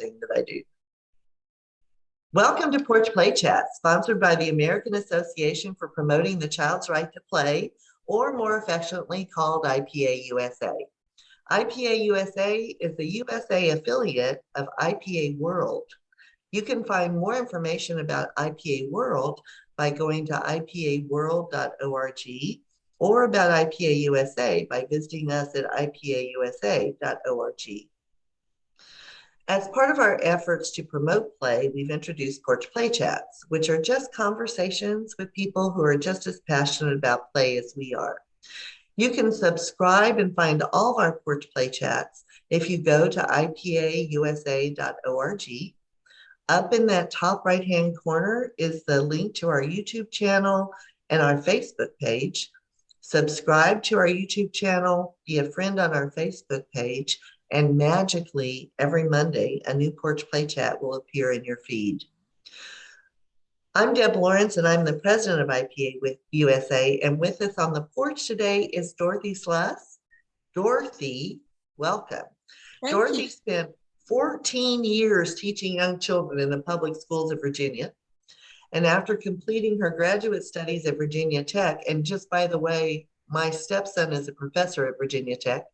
thing that I do. Welcome to Porch Play Chat, sponsored by the American Association for Promoting the Child's Right to Play, or more affectionately called IPA-USA. IPA-USA is the USA affiliate of IPA World. You can find more information about IPA World by going to ipaworld.org or about IPA-USA by visiting us at IPA-USA.org. As part of our efforts to promote play, we've introduced Porch Play Chats, which are just conversations with people who are just as passionate about play as we are. You can subscribe and find all of our Porch Play Chats if you go to IPA-USA.org. Up in that top right-hand corner is the link to our YouTube channel and our Facebook page. Subscribe to our YouTube channel, be a friend on our Facebook page, and magically, every Monday, a new Porch Play Chat will appear in your feed. I'm Deb Lawrence, and I'm the president of IPA-USA, and with us on the porch today is Dorothy Sluss. Dorothy, welcome. Thank Dorothy you. spent 14 years teaching young children in the public schools of Virginia. And after completing her graduate studies at Virginia Tech, and just by the way, my stepson is a professor at Virginia Tech,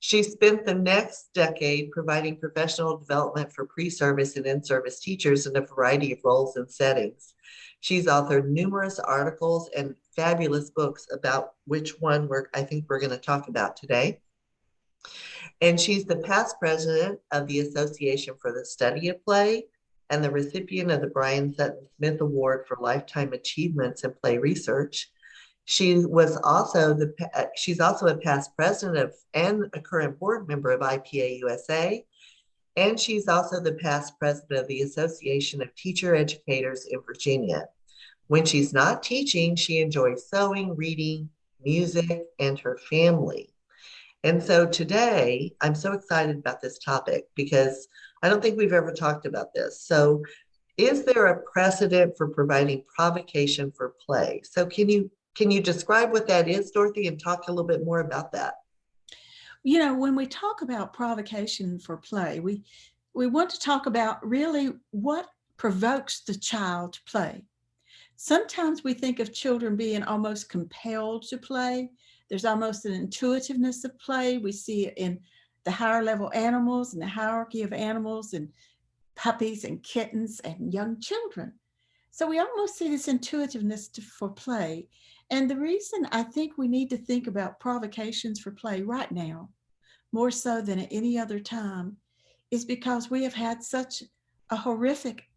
she spent the next decade providing professional development for pre-service and in-service teachers in a variety of roles and settings. She's authored numerous articles and fabulous books, about which one I think we're going to talk about today. And she's the past president of the Association for the Study of Play and the recipient of the Brian Sutton Smith Award for Lifetime Achievements in Play Research. She's also a past president and a current board member of IPA-USA. And she's also the past president of the Association of Teacher Educators in Virginia. When she's not teaching, she enjoys sewing, reading, music, and her family. And so today, I'm so excited about this topic because I don't think we've ever talked about this. So is there a precedent for providing provocation for play? So can you describe what that is, Dorothy, and talk a little bit more about that? You know, when we talk about provocation for play, we want to talk about really what provokes the child to play. Sometimes we think of children being almost compelled to play. There's almost an intuitiveness of play. We see it in the higher level animals and the hierarchy of animals and puppies and kittens and young children. So we almost see this intuitiveness for play. And the reason I think we need to think about provocations for play right now, more so than at any other time, is because we have had such a horrific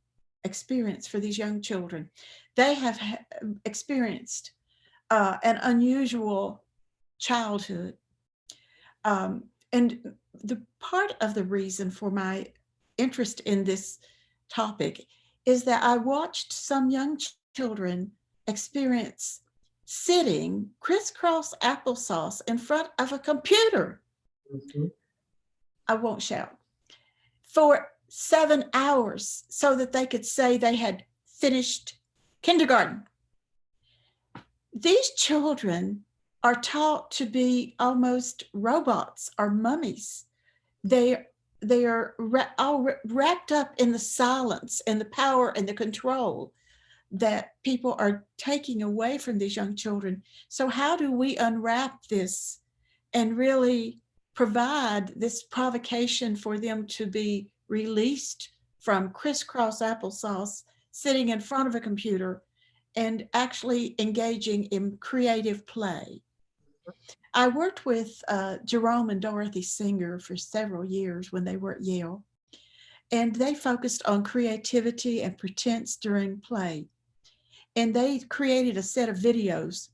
experience for these young children. They have experienced an unusual childhood. And the part of the reason for my interest in this topic is that I watched some young children experience sitting crisscross applesauce in front of a computer. Mm-hmm. I won't shout. For 7 hours so that they could say they had finished kindergarten. These children are taught to be almost robots or mummies. They are all wrapped up in the silence and the power and the control that people are taking away from these young children. So how do we unwrap this and really provide this provocation for them to be released from crisscross applesauce, sitting in front of a computer and actually engaging in creative play? I worked with Jerome and Dorothy Singer for several years when they were at Yale, and they focused on creativity and pretense during play. And they created a set of videos,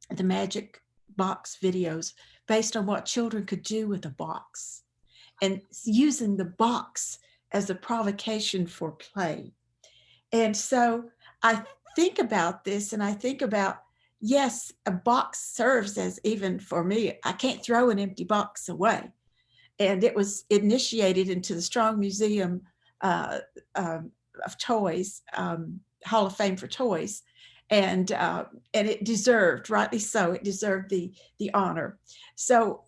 the magic box videos, based on what children could do with a box and using the box as a provocation for play. And so I think about this and I think about, yes, a box serves as, even for me, I can't throw an empty box away. And it was initiated into the Strong Museum of Toys, Hall of Fame for Toys. And it deserved, rightly so, it deserved the honor. So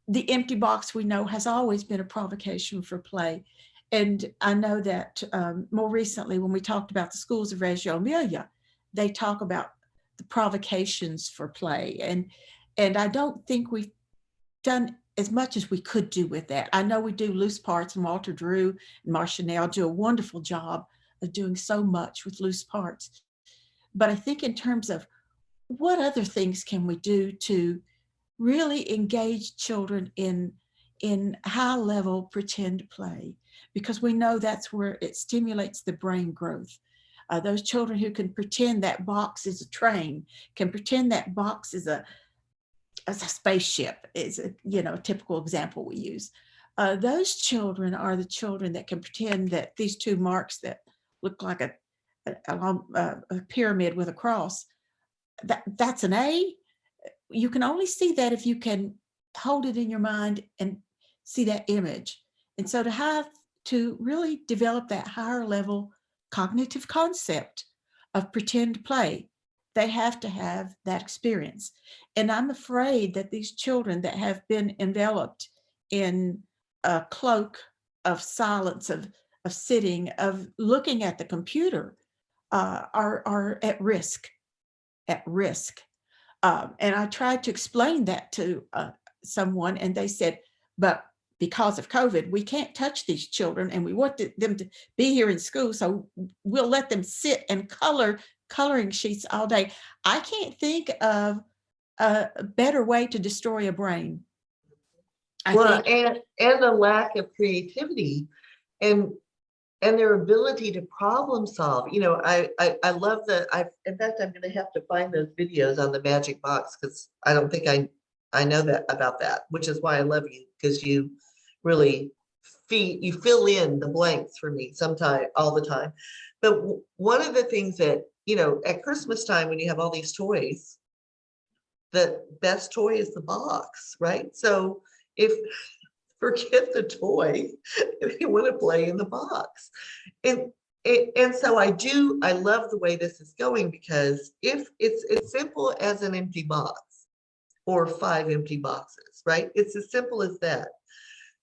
the empty box, we know, has always been a provocation for play. And I know that more recently, when we talked about the schools of Reggio Emilia, they talk about the provocations for play. And I don't think we've done as much as we could do with that. I know we do loose parts, and Walter Drew and Marcia Nail do a wonderful job of doing so much with loose parts. But I think in terms of what other things can we do to really engage children in high level pretend play, because we know that's where it stimulates the brain growth. Those children who can pretend that box is a train, can pretend that box is a spaceship, is a typical example we use. Those children are the children that can pretend that these two marks that look like a pyramid with a cross, that's an A. You can only see that if you can hold it in your mind and see that image. And so to really develop that higher level cognitive concept of pretend play, they have to have that experience. And I'm afraid that these children that have been enveloped in a cloak of silence, of sitting, of looking at the computer, are at risk. And I tried to explain that to someone, and they said, but because of COVID, we can't touch these children, and we want them to be here in school, so we'll let them sit and coloring sheets all day. I can't think of a better way to destroy a brain. And a lack of creativity and their ability to problem solve. I love in fact, I'm going to have to find those videos on the magic box, because I don't think I know that about that, which is why I love you, because you really fill in the blanks for me sometimes, all the time. But one of the things that, at Christmas time, when you have all these toys, the best toy is the box, right? So forget the toy if you want to play in the box. And so I love the way this is going, because if it's as simple as an empty box or 5 empty boxes, right? It's as simple as that.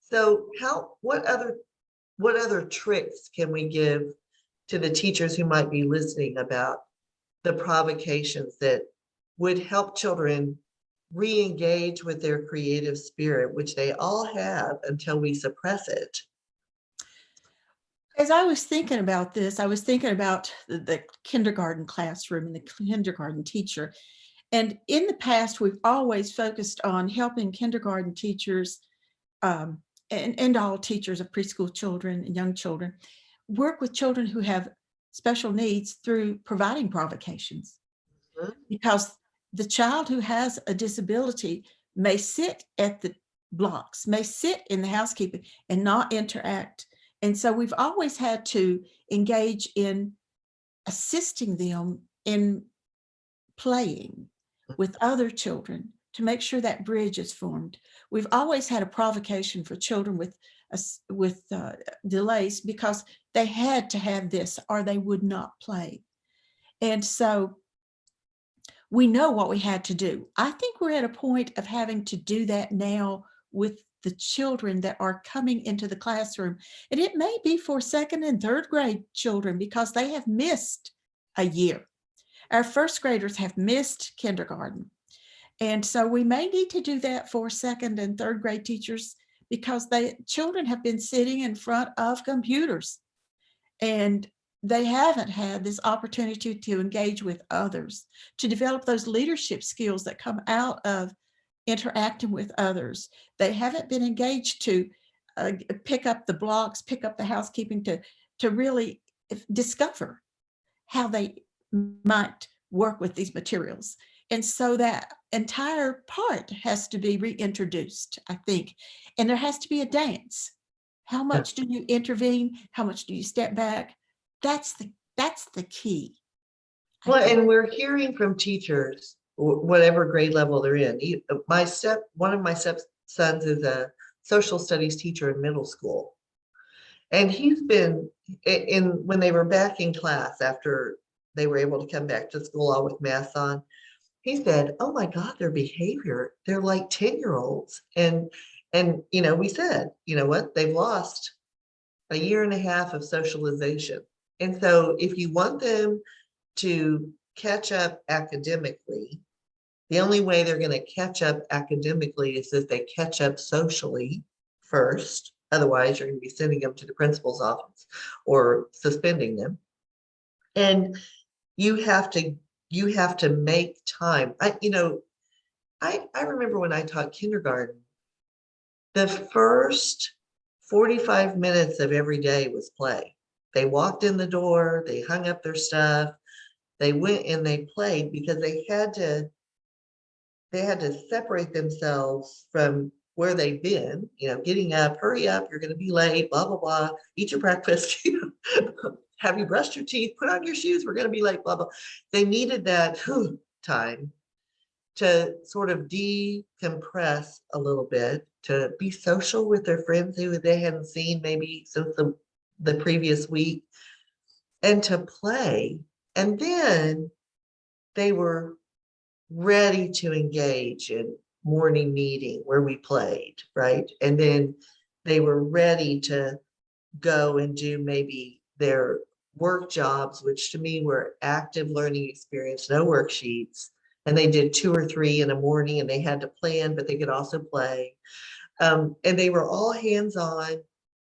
So what other tricks can we give to the teachers who might be listening about the provocations that would help children re-engage with their creative spirit, which they all have until we suppress it? As I was thinking about this, I was thinking about the kindergarten classroom and the kindergarten teacher. And in the past, we've always focused on helping kindergarten teachers and all teachers of preschool children and young children work with children who have special needs through providing provocations. Mm-hmm. Because the child who has a disability may sit at the blocks, may sit in the housekeeping and not interact. And so we've always had to engage in assisting them in playing with other children to make sure that bridge is formed. We've always had a provocation for children with delays, because they had to have this or they would not play. And so we know what we had to do. I think we're at a point of having to do that now with the children that are coming into the classroom. And it may be for 2nd and 3rd grade children, because they have missed a year. Our 1st graders have missed kindergarten. And so we may need to do that for 2nd and 3rd grade teachers, because children have been sitting in front of computers and they haven't had this opportunity to engage with others, to develop those leadership skills that come out of interacting with others. They haven't been engaged to pick up the blocks, pick up the housekeeping, to really discover how they might work with these materials. And so that entire part has to be reintroduced, I think. And there has to be a dance. How much do you intervene? How much do you step back? That's the key. Well, and we're hearing from teachers, whatever grade level they're in. One of my stepsons is a social studies teacher in middle school. And he's been when they were back in class after they were able to come back to school all with masks on, he said, oh my God, their behavior, they're like 10-year-olds. And we said, you know what, they've lost a year and a half of socialization. And so if you want them to catch up academically, the only way they're going to catch up academically is if they catch up socially first. Otherwise, you're going to be sending them to the principal's office or suspending them. And you have to make time. I remember when I taught kindergarten, the first 45 minutes of every day was play. They walked in the door, they hung up their stuff, they went and they played because they had to separate themselves from where they've been, getting up, hurry up, you're going to be late, blah, blah, blah, eat your breakfast, have you brushed your teeth, put on your shoes, we're going to be late, blah, blah. They needed that time to sort of decompress a little bit, to be social with their friends who they hadn't seen maybe since the previous week, and to play. And then they were ready to engage in morning meeting where we played, right? And then they were ready to go and do maybe their work jobs, which to me were active learning experience, no worksheets. And they did 2 or 3 in the morning and they had to plan, but they could also play. And they were all hands-on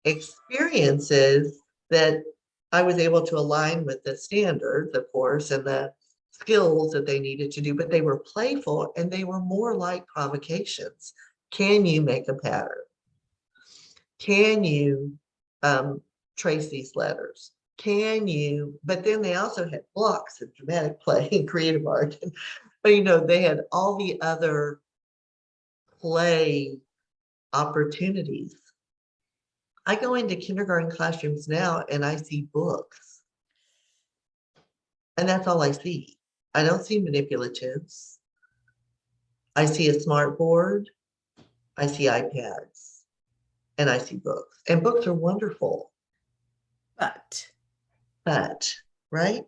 experiences that I was able to align with the standards, of course, and the skills that they needed to do, but they were playful and they were more like provocations. Can you make a pattern? Can you trace these letters? Can you? But then they also had blocks of dramatic play and creative art. But they had all the other play opportunities. I go into kindergarten classrooms now and I see books. And that's all I see. I don't see manipulatives. I see a smart board. I see iPads. And I see books. And books are wonderful. But, right?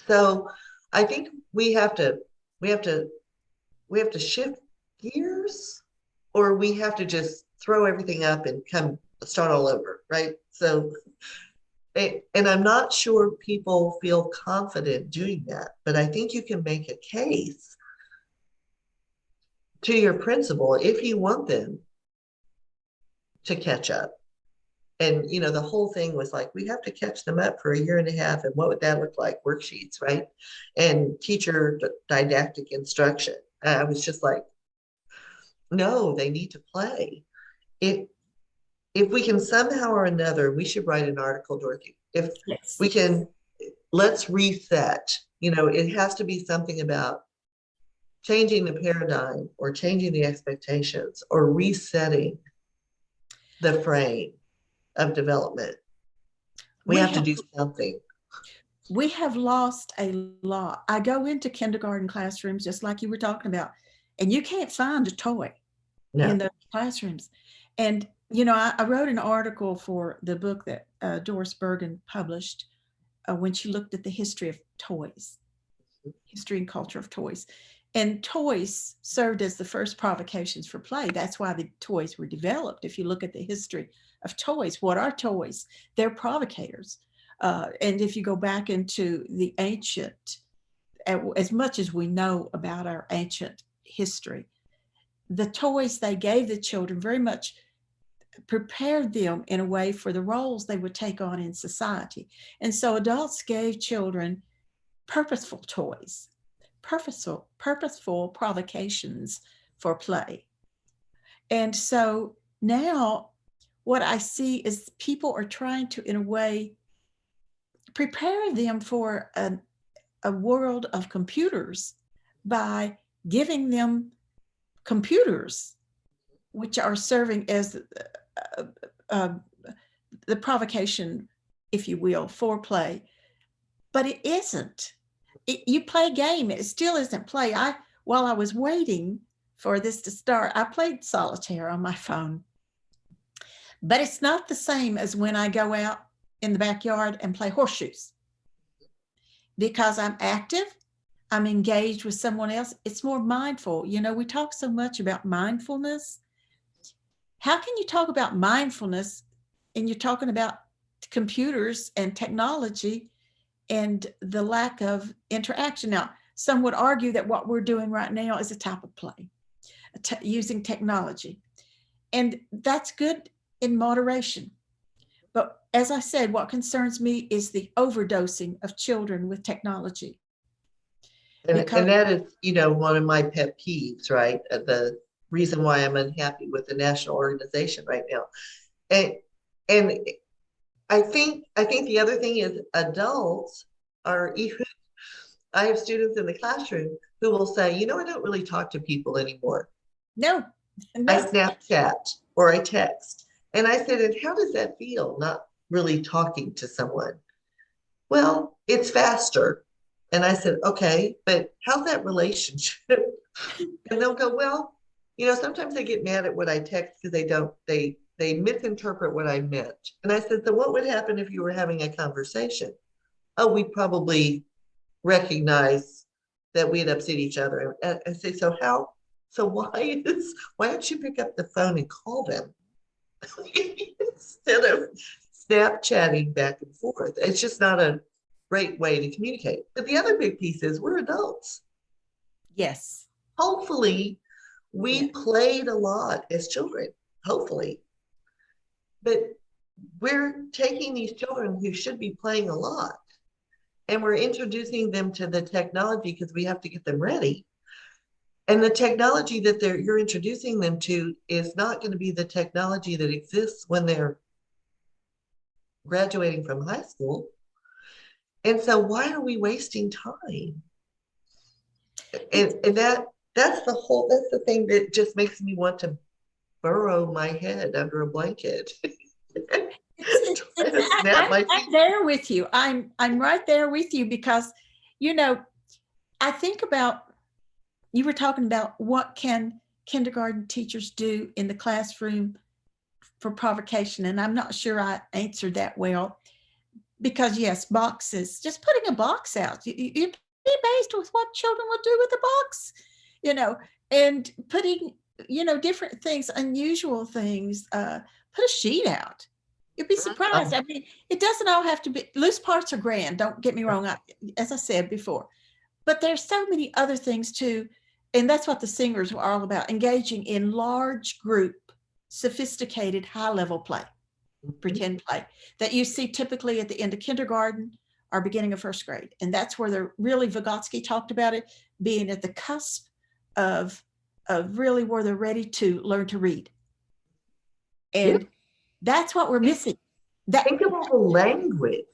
So I think we have to shift gears, or we have to just throw everything up and start all over, right? So, and I'm not sure people feel confident doing that, but I think you can make a case to your principal if you want them to catch up. And, the whole thing was like, we have to catch them up for a year and a half. And what would that look like? Worksheets, right? And teacher didactic instruction. I was just like, no, they need to play. If we can somehow or another, we should write an article, Dorothy. If yes. we can, let's reset. It has to be something about changing the paradigm or changing the expectations or resetting the frame of development. We have to do something. We have lost a lot. I go into kindergarten classrooms, just like you were talking about, and you can't find a toy in those classrooms. And, I wrote an article for the book that Doris Bergen published when she looked at the history of toys, history and culture of toys. And toys served as the first provocations for play. That's why the toys were developed. If you look at the history of toys, what are toys? They're provocators. And if you go back into the ancient, as much as we know about our ancient history, the toys they gave the children very much prepared them in a way for the roles they would take on in society. And so adults gave children purposeful toys, purposeful provocations for play. And so now what I see is people are trying to, in a way, prepare them for a world of computers by giving them computers, which are serving as the provocation, if you will, for play. But it isn't. You play a game, it still isn't play. While I was waiting for this to start, I played solitaire on my phone. But it's not the same as when I go out in the backyard and play horseshoes, because I'm active, I'm engaged with someone else. It's more mindful. We talk so much about mindfulness. How can you talk about mindfulness and you're talking about computers and technology and the lack of interaction. Now, some would argue that what we're doing right now is a type of play, using technology. And that's good in moderation. But as I said, what concerns me is the overdosing of children with technology. And that is, one of my pet peeves, right? The reason why I'm unhappy with the national organization right now. And I think the other thing is adults are even, I have students in the classroom who will say, I don't really talk to people anymore. No. I Snapchat or I text. And I said, and how does that feel, not really talking to someone? Well, it's faster. And I said, okay, but how's that relationship? And they'll go, well, sometimes they get mad at what I text because they misinterpret what I meant. And I said, so what would happen if you were having a conversation? Oh, we'd probably recognize that we had upset each other. And I say, so why don't you pick up the phone and call them instead of Snapchatting back and forth? It's just not a great way to communicate. But the other big piece is we're adults. Yes. Hopefully we played a lot as children, hopefully. But we're taking these children who should be playing a lot and we're introducing them to the technology because we have to get them ready. And the technology that you're introducing them to is not going to be the technology that exists when they're graduating from high school. And so why are we wasting time? And that's the thing that just makes me want to burrow my head under a blanket. I'm there with you. I'm right there with you because, I think about, you were talking about what can kindergarten teachers do in the classroom for provocation. And I'm not sure I answered that well because yes, boxes, just putting a box out, you'd be amazed with what children will do with the box, and putting, different things, unusual things, put a sheet out. You'd be surprised. I mean, it doesn't all have to be, loose parts are grand. Don't get me wrong. As I said before, but there's so many other things too. And that's what the singers were all about, engaging in large group, sophisticated, high-level play, pretend play that you see typically at the end of kindergarten or beginning of first grade. And that's where Vygotsky talked about it, being at the cusp of really where they're ready to learn to read. And that's what we're missing. Think of all the language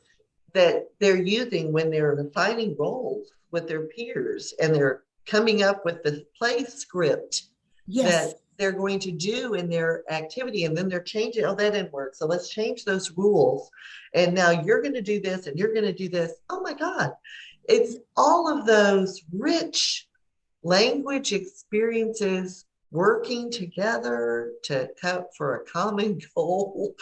that they're using when they're assigning roles with their peers and they're coming up with the play script that they're going to do in their activity, and then they're changing. Oh, that didn't work, so let's change those rules, and now you're going to do this and you're going to do this. Oh my God, it's all of those rich language experiences working together to cut for a common goal.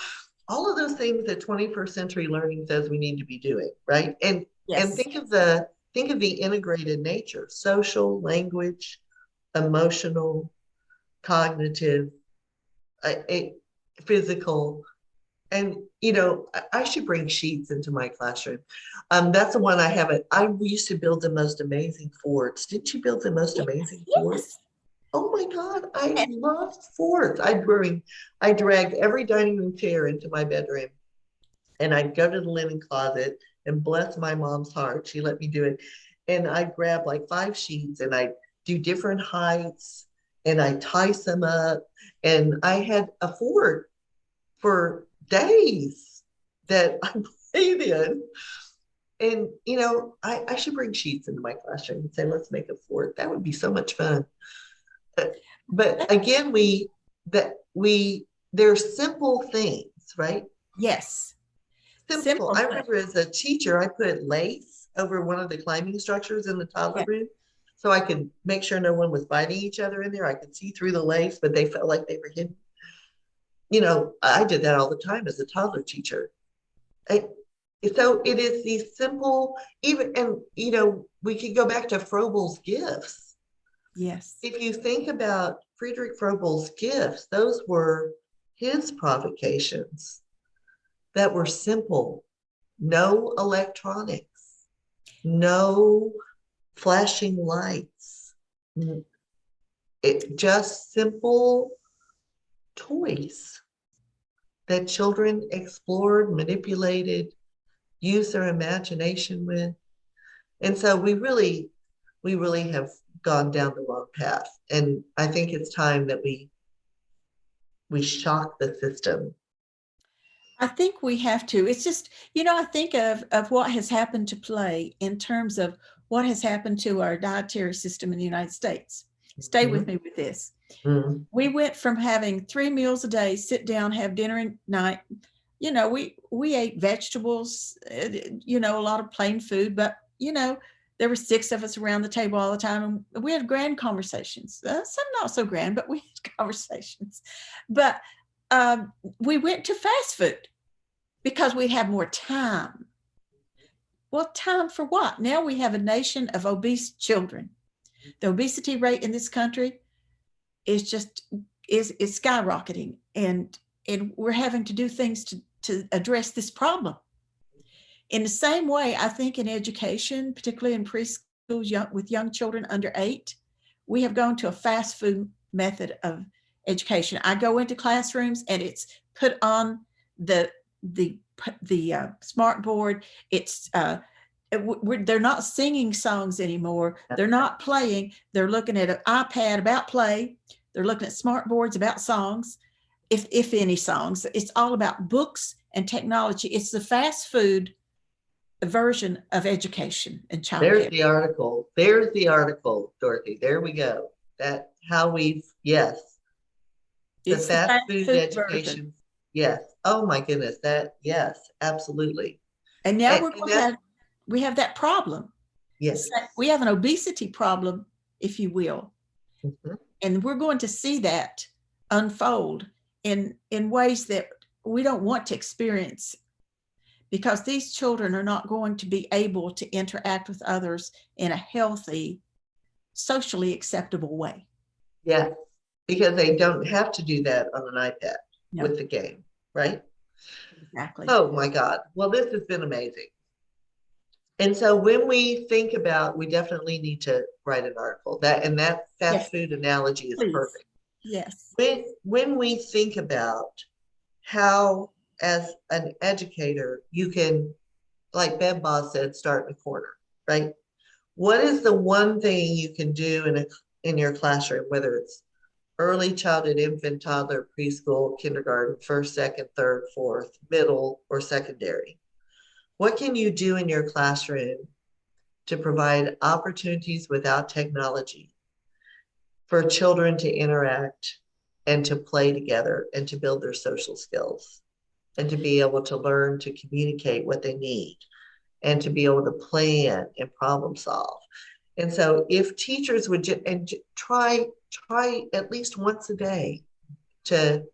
All of those things that 21st century learning says we need to be doing, right? And think of the integrated nature: social, language, emotional, cognitive, physical. And I should bring sheets into my classroom. That's the one I haven't. I used to build the most amazing forts. Didn't you build the most amazing forts? Oh my God, I loved forts. I dragged every dining room chair into my bedroom, and I'd go to the linen closet, and bless my mom's heart, she let me do it. And I'd grab like 5 sheets and I'd do different heights and I'd tice them up. And I had a fort for days that I played in. And, I should bring sheets into my classroom and say, let's make a fort. That would be so much fun. But again, they're simple things, right? Yes. Simple. I remember as a teacher, I put lace over one of the climbing structures in the toddler room so I could make sure no one was biting each other in there. I could see through the lace, but they felt like they were hidden. I did that all the time as a toddler teacher. So it is these simple, we could go back to Froebel's gifts. Yes. If you think about Friedrich Froebel's gifts, those were his provocations. that were simple. No electronics, no flashing lights. It just simple toys that children explored, manipulated, used their imagination with. And so we really have gone down the wrong path. And I think it's time that we shock the system. I think we have to. It's just, I think of what has happened to play in terms of what has happened to our dietary system in the United States. Stay with me with this. We went from having 3 meals a day, sit down, have dinner at night. We ate vegetables, a lot of plain food, but, there were 6 of us around the table all the time, and we had grand conversations. Some not so grand, but we had conversations. But we went to fast food because we have more time. Well, time for what? Now we have a nation of obese children. The obesity rate in this country is skyrocketing, and we're having to do things to address this problem. In the same way, I think in education, particularly in preschools with young children under 8, we have gone to a fast food method of education. I go into classrooms and it's put on the smart board. It's they're not singing songs anymore. They're not playing. They're looking at an iPad about play. They're looking at smart boards about songs, if any songs. It's all about books and technology. It's the fast food version of education and childcare. There's the article, Dorothy. There we go. That how we've, yes. The fast food education. Version. Yes. Oh my goodness. Yes, absolutely. And now we have that problem. Yes. We have an obesity problem, if you will. Mm-hmm. And we're going to see that unfold in ways that we don't want to experience, because these children are not going to be able to interact with others in a healthy, socially acceptable way. Yes, because they don't have to do that on an iPad with the game, right? Exactly. Oh my God. Well, this has been amazing. And so when we think about, we definitely need to write an article. That fast food analogy is perfect. Yes. When we think about how, as an educator, you can, like Ben Boss said, start in a corner, right? What is the one thing you can do in your classroom, whether it's early childhood, infant, toddler, preschool, kindergarten, first, second, third, fourth, middle, or secondary? What can you do in your classroom to provide opportunities without technology for children to interact and to play together and to build their social skills and to be able to learn to communicate what they need and to be able to plan and problem solve? And so if teachers would try at least once a day to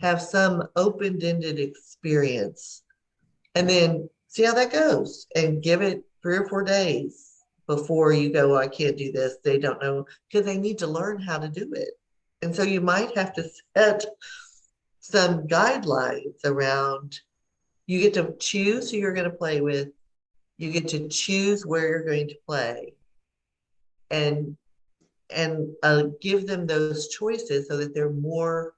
have some open-ended experience, and then see how that goes, and give it 3 or 4 days before you go, I can't do this. They don't know, because they need to learn how to do it. And so you might have to set some guidelines around, you get to choose who you're going to play with. You get to choose where you're going to play, and give them those choices so that they're more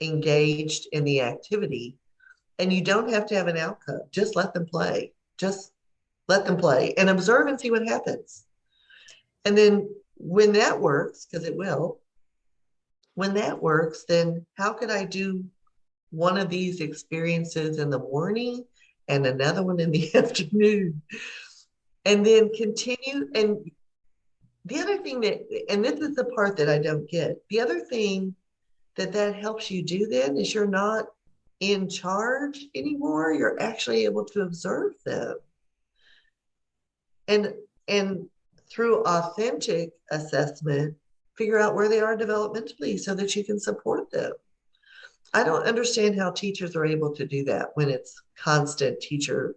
engaged in the activity. And you don't have to have an outcome. Just let them play. Just let them play and observe and see what happens. And then when that works, because it will, when that works, then how could I do one of these experiences in the morning and another one in the afternoon? And then continue. And the other thing and this is the part that I don't get, the other thing that helps you do then is you're not in charge anymore. You're actually able to observe them. And through authentic assessment, figure out where they are developmentally so that you can support them. I don't understand how teachers are able to do that when it's constant teacher,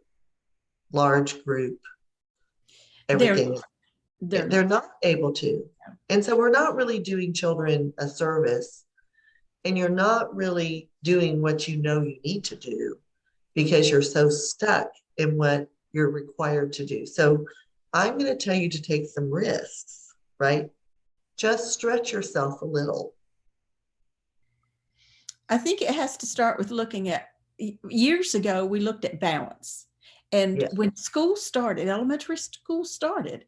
large group, everything. They're not able to. And so we're not really doing children a service, and you're not really doing what you know you need to do because you're so stuck in what you're required to do. So I'm going to tell you to take some risks, right? Just stretch yourself a little. I think it has to start with looking at, years ago, we looked at balance. And Yes. when school started, elementary school started,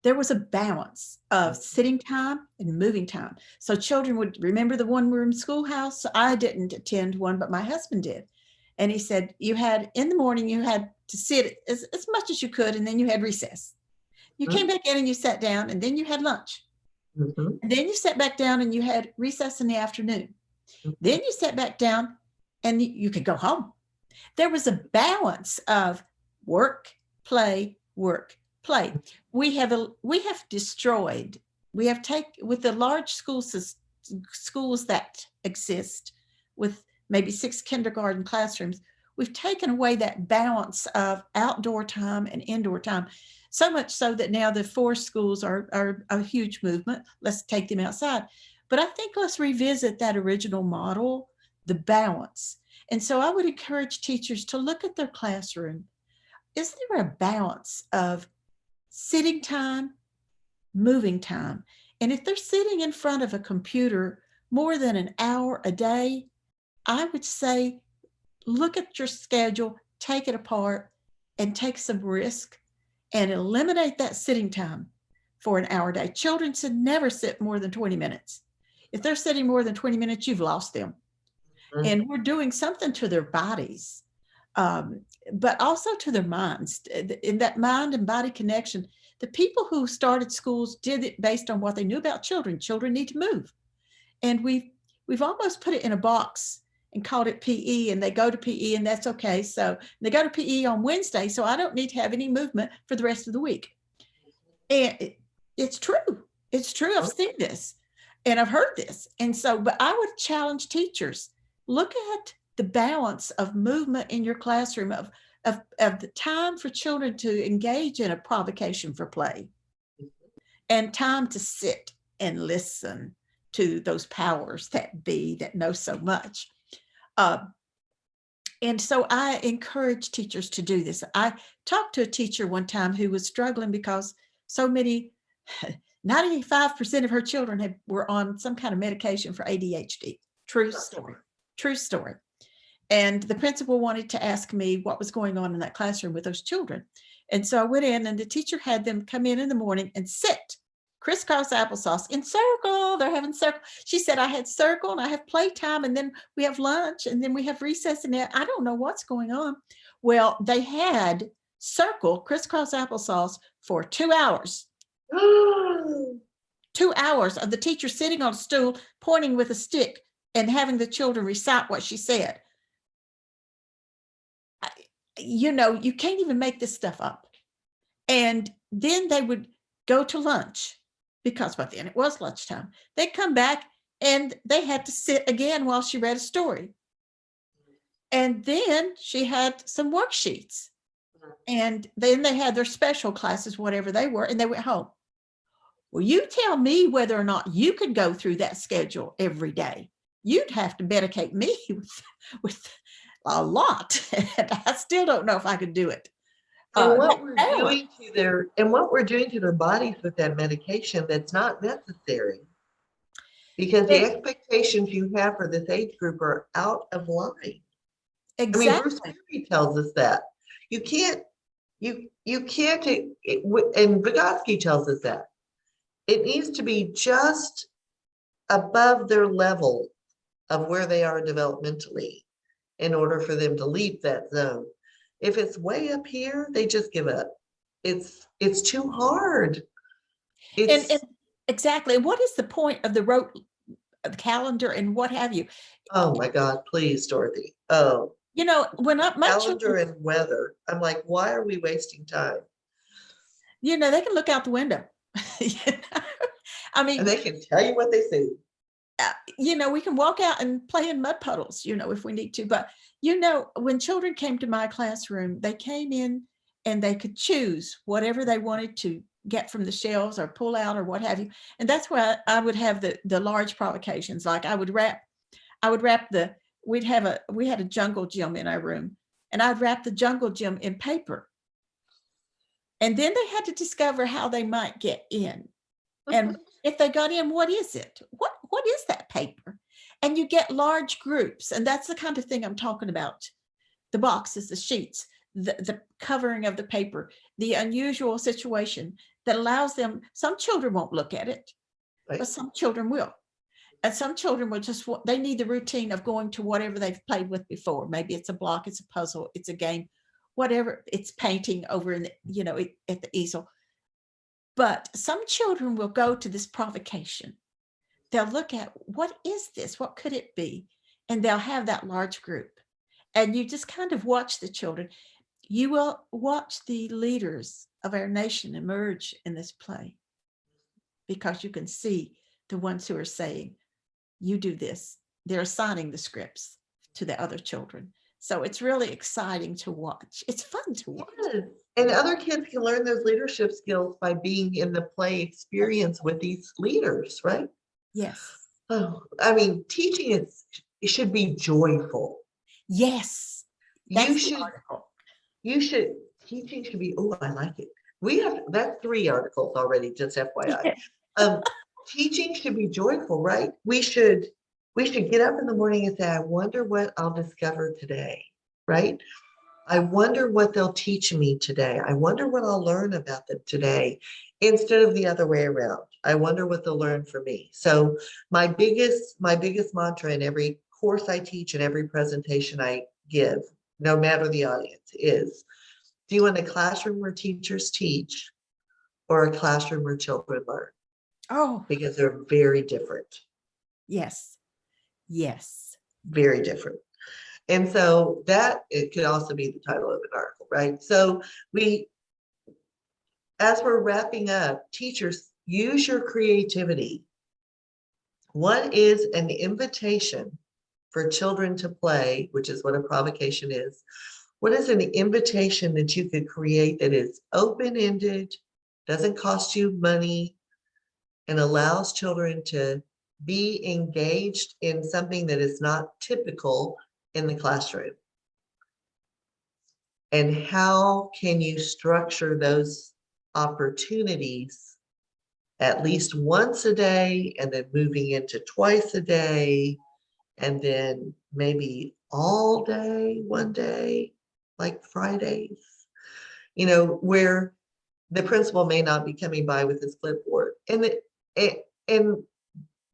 there was a balance of sitting time and moving time. So children would remember the one room schoolhouse. I didn't attend one, but my husband did. And he said, you had in the morning, you had to sit as much as you could, and then you had recess. You came back in and you sat down, and then you had lunch. Mm-hmm. And then you sat back down and you had recess in the afternoon. Mm-hmm. Then you sat back down and you could go home. There was a balance of work, play, work, play. We have destroyed, we have taken, with the large schools that exist with maybe 6 kindergarten classrooms, we've taken away that balance of outdoor time and indoor time. So much so that now the forest schools are a huge movement. Let's take them outside. But I think let's revisit that original model, the balance. And so I would encourage teachers to look at their classroom. Is there a balance of sitting time, moving time? And if they're sitting in front of a computer more than an hour a day, I would say look at your schedule, take it apart, and take some risk and eliminate that sitting time for an hour a day. Children should never sit more than 20 minutes. If they're sitting more than 20 minutes, you've lost them. Mm-hmm. And we're doing something to their bodies, but also to their minds. In that mind and body connection, the people who started schools did it based on what they knew about children. Children need to move. And we've almost put it in a box and called it PE, and they go to PE, and that's okay. So they go to PE on Wednesday, so I don't need to have any movement for the rest of the week. And it's true. It's true. I've seen this and I've heard this. And so, but I would challenge teachers, look at the balance of movement in your classroom, of the time for children to engage in a provocation for play, and time to sit and listen to those powers that be that know so much. And so I encourage teachers to do this. I talked to a teacher one time who was struggling because so many, 95% of her children were on some kind of medication for ADHD. True story. True story. And the principal wanted to ask me what was going on in that classroom with those children. And so I went in, and the teacher had them come in the morning and sit crisscross applesauce in circle. They're having circle. She said, I had circle and I have playtime, and then we have lunch, and then we have recess, and I don't know what's going on. Well, they had circle crisscross applesauce for 2 hours. 2 hours of the teacher sitting on a stool, pointing with a stick and having the children recite what she said. You can't even make this stuff up. And then they would go to lunch, because by then it was lunchtime. They'd come back and they had to sit again while she read a story. And then she had some worksheets. And then they had their special classes, whatever they were, and they went home. Well, you tell me whether or not you could go through that schedule every day. You'd have to medicate me with a lot. And I still don't know if I could do it. And what we're doing to their bodies with that medication, that's not necessary, because the expectations you have for this age group are out of line. Exactly. I mean, Bruce Perry tells us that you can't, and Vygotsky tells us that it needs to be just above their level of where they are developmentally in order for them to leap that zone. If it's way up here, they just give up. It's too hard. And exactly. What is the point of the calendar and what have you? Oh my God, please, Dorothy. Oh, when my calendar children, and weather, I'm like, why are we wasting time? they can look out the window. I mean, and they can tell you what they see. We can walk out and play in mud puddles, if we need to. But, when children came to my classroom, they came in and they could choose whatever they wanted to get from the shelves or pull out or what have you. And that's why I would have the large provocations. Like we had a jungle gym in our room. and I'd wrap the jungle gym in paper. And then they had to discover how they might get in. And if they got in, what is it? What is that paper? And you get large groups. And that's the kind of thing I'm talking about. The boxes, the sheets, the covering of the paper, the unusual situation that allows them, some children won't look at it, Right. but some children will. And some children will just, they need the routine of going to whatever they've played with before. Maybe it's a block, it's a puzzle, it's a game, whatever, it's painting over in the, at the easel. But some children will go to this provocation. They'll look at, what is this? What could it be? And they'll have that large group. And you just kind of watch the children. You will watch the leaders of our nation emerge in this play, because you can see the ones who are saying, you do this. They're assigning the scripts to the other children. So it's really exciting to watch. It's fun to watch. Yes. And other kids can learn those leadership skills by being in the play experience with these leaders, right? Yes. Oh, I mean, teaching it should be joyful. Yes. That's Teaching should be, oh, I like it. That's 3 articles already, just FYI. Teaching should be joyful, right? We should get up in the morning and say, I wonder what I'll discover today, right? I wonder what they'll teach me today. I wonder what I'll learn about them today, instead of the other way around. I wonder what they'll learn from me. So my biggest mantra in every course I teach and every presentation I give, no matter the audience, is, do you want a classroom where teachers teach or a classroom where children learn? Oh, Because they're very different. yes. Yes. Very different. And so that, it could also be the title of an article, right? So as we're wrapping up, teachers, use your creativity. What is an invitation for children to play, which is what a provocation is? What is an invitation that you could create that is open-ended, doesn't cost you money, and allows children to be engaged in something that is not typical in the classroom? And how can you structure those opportunities at least once a day, and then moving into twice a day, and then maybe all day, one day, like Fridays, where the principal may not be coming by with his clipboard. And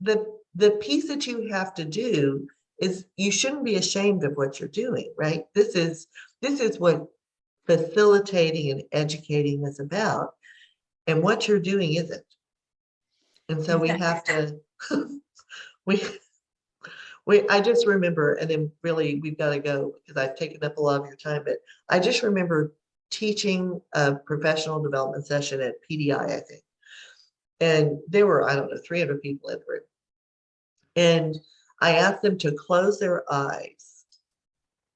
the piece that you have to do is, you shouldn't be ashamed of what you're doing, right? This is what facilitating and educating is about, and what you're doing isn't. And so we have to, I just remember, and then really we've got to go because I've taken up a lot of your time, but I just remember teaching a professional development session at PDI, I think. And there were, I don't know, 300 people in the room. And I asked them to close their eyes.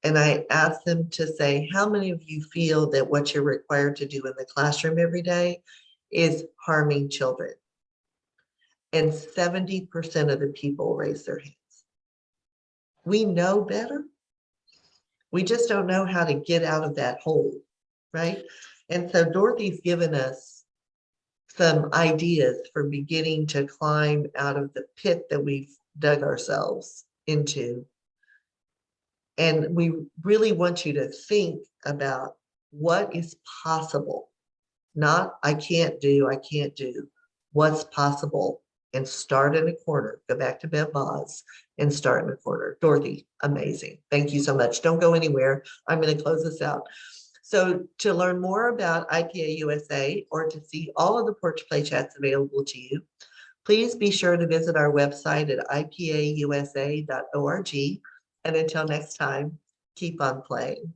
And I asked them to say, how many of you feel that what you're required to do in the classroom every day is harming children? And 70% of the people raised their hands. We know better. We just don't know how to get out of that hole, right? And so Dorothy's given us some ideas for beginning to climb out of the pit that we've dug ourselves into. And we really want you to think about what is possible, not I can't do, what's possible, and start in a corner. Go back to Bev Boz and start in a corner. Dorothy, amazing. Thank you so much. Don't go anywhere. I'm going to close this out. So to learn more about IPA-USA, or to see all of the Porch Play Chats available to you, please be sure to visit our website at IPAUSA.org. And until next time, keep on playing.